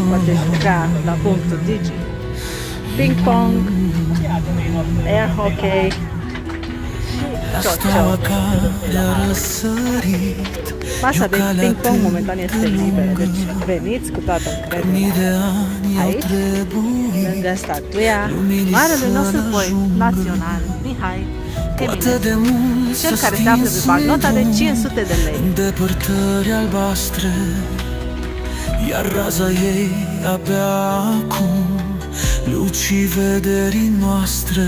Poate juca la punctul Digi, ping pong, air hockey și cioccio. Masa de ping pong momentan este liberă, deci veniți cu toată încrederea aici, lângă statuia marele nostru poet național, Mihai Eminescu, cel care se află pe bancnota de 500 de lei. Depărtări albastre, iar raza ei abia acum lucii vederii noastre.